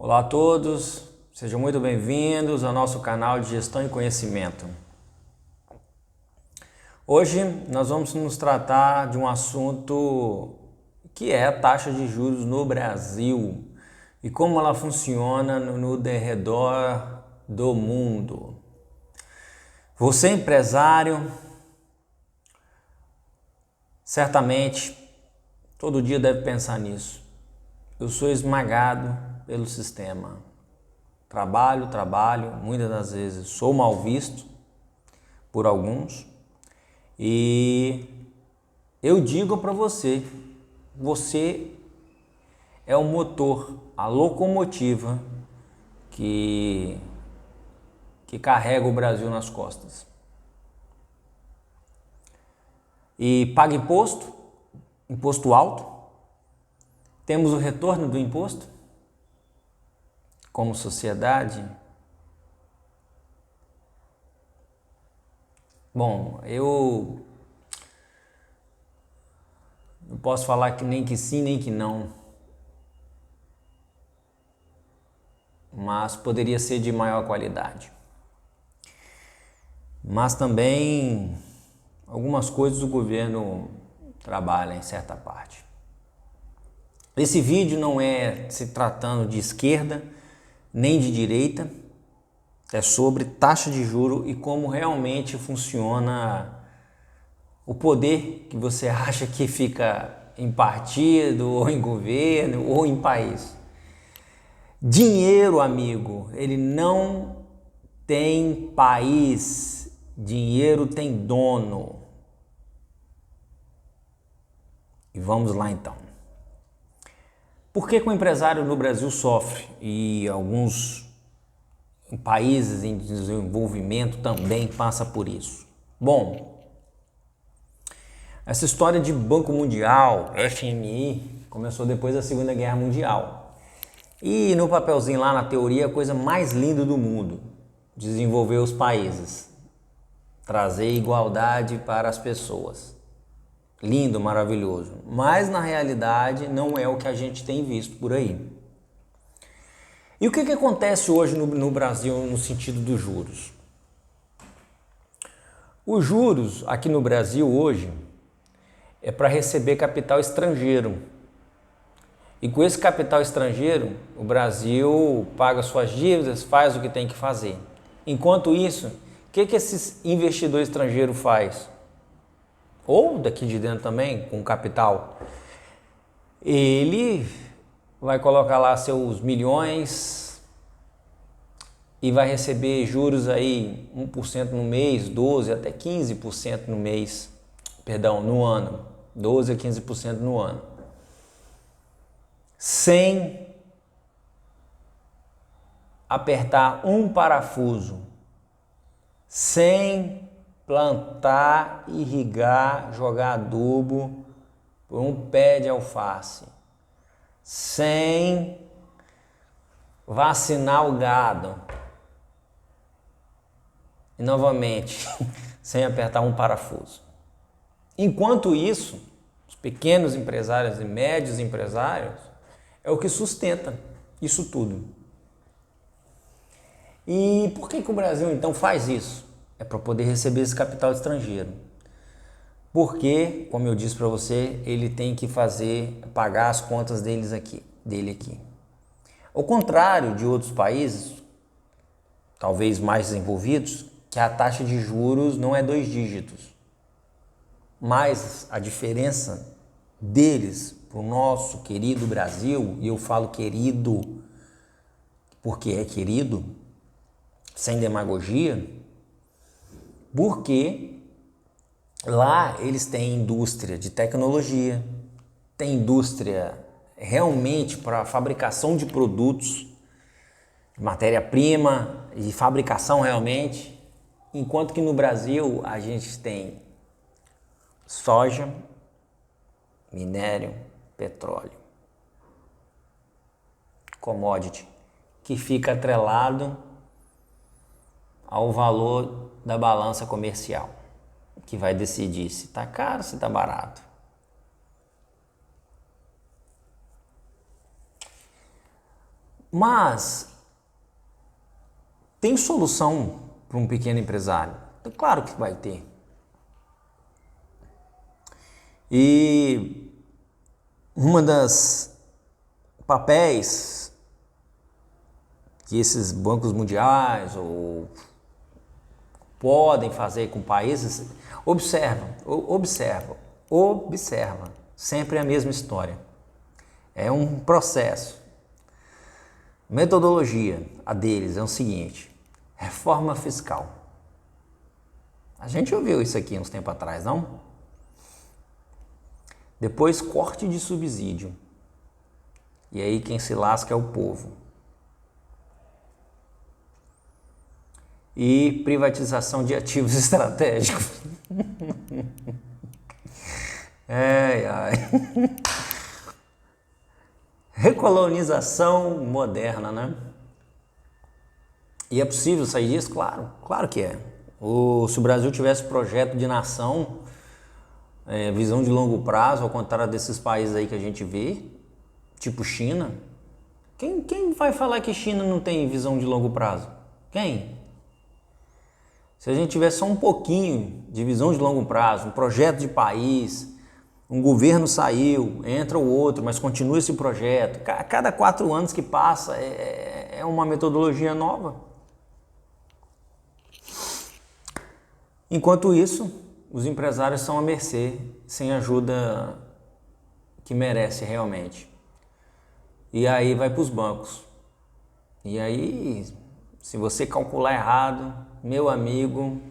Olá a todos, sejam muito bem-vindos ao nosso canal de Gestão e Conhecimento. Hoje nós vamos nos tratar de um assunto que é a taxa de juros no Brasil e como ela funciona no derredor do mundo. Você empresário, certamente todo dia deve pensar nisso. Eu sou esmagado pelo sistema. Trabalho, muitas das vezes sou mal visto por alguns e eu digo para você, você é o motor, a locomotiva que carrega o Brasil nas costas. E paga imposto alto, temos o retorno do imposto como sociedade. Bom, eu não posso falar que nem que sim, nem que não, mas poderia ser de maior qualidade. Mas também algumas coisas o governo trabalha em certa parte. Esse vídeo não é se tratando de esquerda nem de direita, é sobre taxa de juros e como realmente funciona o poder que você acha que fica em partido, ou em governo, ou em país. Dinheiro, amigo, ele não tem país, dinheiro tem dono. E vamos lá então. Por que o empresário no Brasil sofre e alguns países em desenvolvimento também passa por isso? Bom, essa história de Banco Mundial, FMI, começou depois da Segunda Guerra Mundial. E no papelzinho lá na teoria, a coisa mais linda do mundo, desenvolver os países, trazer igualdade para as pessoas. Lindo, maravilhoso, mas na realidade não é o que a gente tem visto por aí. E o que acontece hoje no Brasil no sentido dos juros? Os juros aqui no Brasil hoje é para receber capital estrangeiro. E com esse capital estrangeiro, o Brasil paga suas dívidas, faz o que tem que fazer. Enquanto isso, o que esse investidor estrangeiro faz? Ou daqui de dentro também, com capital, ele vai colocar lá seus milhões e vai receber juros aí 1% no mês, 12% até 15% no mês, no ano, 12% a 15% no ano, sem apertar um parafuso, sem plantar, irrigar, jogar adubo por um pé de alface, sem vacinar o gado e novamente sem apertar um parafuso. Enquanto isso, os pequenos empresários e médios empresários é o que sustenta isso tudo. E por que o Brasil então faz isso? É para poder receber esse capital estrangeiro. Porque, como eu disse para você, ele tem que pagar as contas dele aqui. Ao contrário de outros países, talvez mais desenvolvidos, que a taxa de juros não é 2 dígitos. Mas a diferença deles para o nosso querido Brasil, e eu falo querido porque é querido, sem demagogia, porque lá eles têm indústria de tecnologia, tem indústria realmente para fabricação de produtos, matéria-prima e fabricação realmente, enquanto que no Brasil a gente tem soja, minério, petróleo, commodity, que fica atrelado ao valor da balança comercial, que vai decidir se está caro ou se está barato. Mas tem solução para um pequeno empresário? Claro que vai ter. E uma das papéis que esses bancos mundiais ou podem fazer com países, observa, sempre a mesma história. É um processo. Metodologia, a deles é o seguinte: reforma fiscal. A gente ouviu isso aqui uns tempos atrás, não? Depois, corte de subsídio. E aí quem se lasca é o povo. E privatização de ativos estratégicos. Ai. Recolonização moderna, né? E é possível sair disso? Claro que é. Se o Brasil tivesse projeto de nação, visão de longo prazo, ao contrário desses países aí que a gente vê, tipo China, quem vai falar que China não tem visão de longo prazo? Quem? Se a gente tivesse só um pouquinho de visão de longo prazo, um projeto de país, um governo saiu, entra o outro, mas continua esse projeto. Cada 4 anos que passa é uma metodologia nova. Enquanto isso, os empresários são à mercê, sem ajuda que merece realmente. E aí vai para os bancos. E aí, se você calcular errado, meu amigo,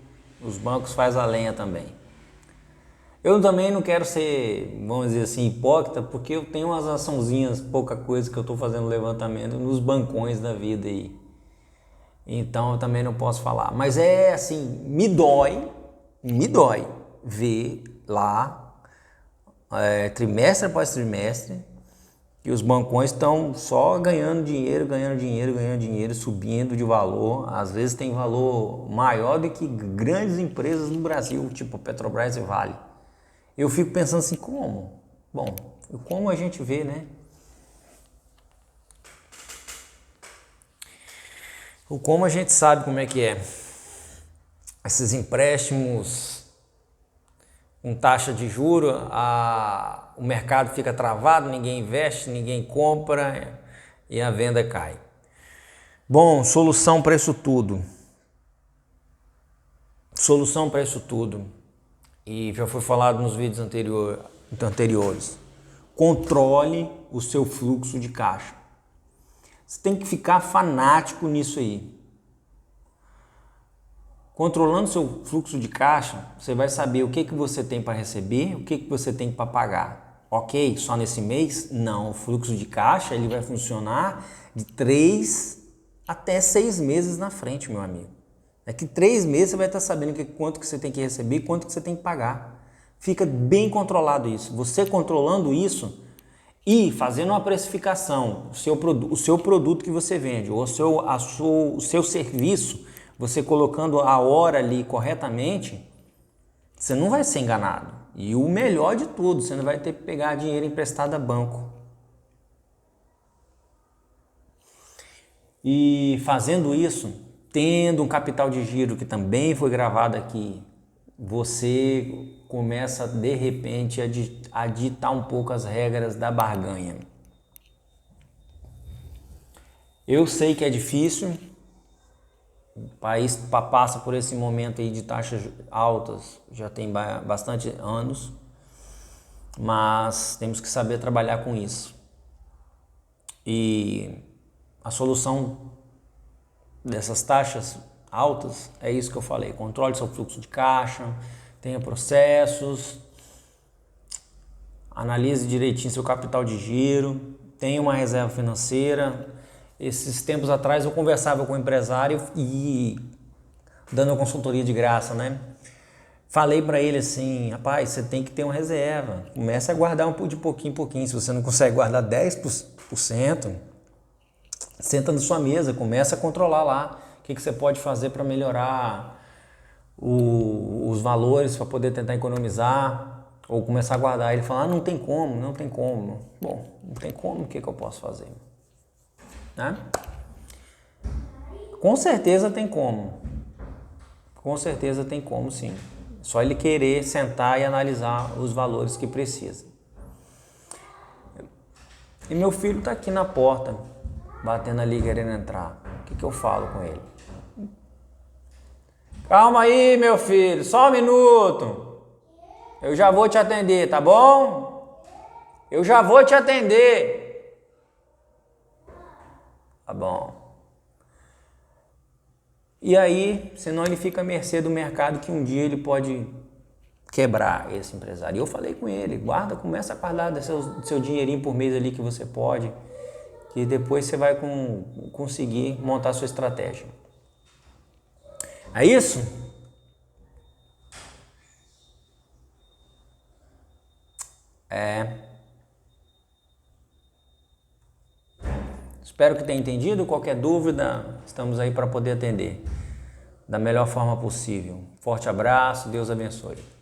os bancos fazem a lenha também. Eu também não quero ser, vamos dizer assim, hipócrita, porque eu tenho umas açãozinhas, pouca coisa que eu estou fazendo levantamento nos bancões da vida aí. Então eu também não posso falar. Mas é assim, me dói ver lá, trimestre após trimestre, que os bancões estão só ganhando dinheiro, subindo de valor. Às vezes tem valor maior do que grandes empresas no Brasil, tipo Petrobras e Vale. Eu fico pensando assim, como? Bom, como a gente vê, né? Como a gente sabe como é que é. Esses empréstimos com taxa de juros, o mercado fica travado, ninguém investe, ninguém compra e a venda cai. Bom, solução para isso tudo. E já foi falado nos vídeos anteriores. Controle o seu fluxo de caixa. Você tem que ficar fanático nisso aí. Controlando seu fluxo de caixa, você vai saber o que você tem para receber, o que você tem para pagar. Ok, só nesse mês? Não, o fluxo de caixa ele vai funcionar de 3 até 6 meses na frente, meu amigo. Daqui 3 meses você vai estar sabendo quanto que você tem que receber e quanto que você tem que pagar. Fica bem controlado isso. Você controlando isso e fazendo uma precificação, o seu produto que você vende, ou o seu serviço, você colocando a hora ali corretamente, você não vai ser enganado. E o melhor de tudo, você não vai ter que pegar dinheiro emprestado a banco. E fazendo isso, tendo um capital de giro que também foi gravado aqui, você começa de repente a ditar um pouco as regras da barganha. Eu sei que é difícil, o país passa por esse momento aí de taxas altas, já tem bastante anos, mas temos que saber trabalhar com isso. E a solução dessas taxas altas é isso que eu falei: controle seu fluxo de caixa, tenha processos, analise direitinho seu capital de giro, tenha uma reserva financeira. Esses tempos atrás eu conversava com um empresário e dando uma consultoria de graça, né? Falei para ele assim: rapaz, você tem que ter uma reserva, comece a guardar de pouquinho em pouquinho. Se você não consegue guardar 10%, senta na sua mesa, começa a controlar lá o que você pode fazer para melhorar os valores, para poder tentar economizar ou começar a guardar. Ele fala: não tem como. Bom, não tem como, o que eu posso fazer? né? Com certeza tem como. Com certeza tem como, sim. Só ele querer sentar e analisar os valores que precisa. E meu filho está aqui na porta, batendo ali, querendo entrar. O que eu falo com ele? Calma aí, meu filho, só um minuto. Eu já vou te atender, tá bom? Eu já vou te atender. Tá bom. E aí, senão ele fica à mercê do mercado, que um dia ele pode quebrar esse empresário. E eu falei com ele, começa a guardar seu dinheirinho por mês ali que você pode, que depois você vai conseguir montar a sua estratégia. É isso? Espero que tenha entendido. Qualquer dúvida, estamos aí para poder atender da melhor forma possível. Forte abraço, Deus abençoe.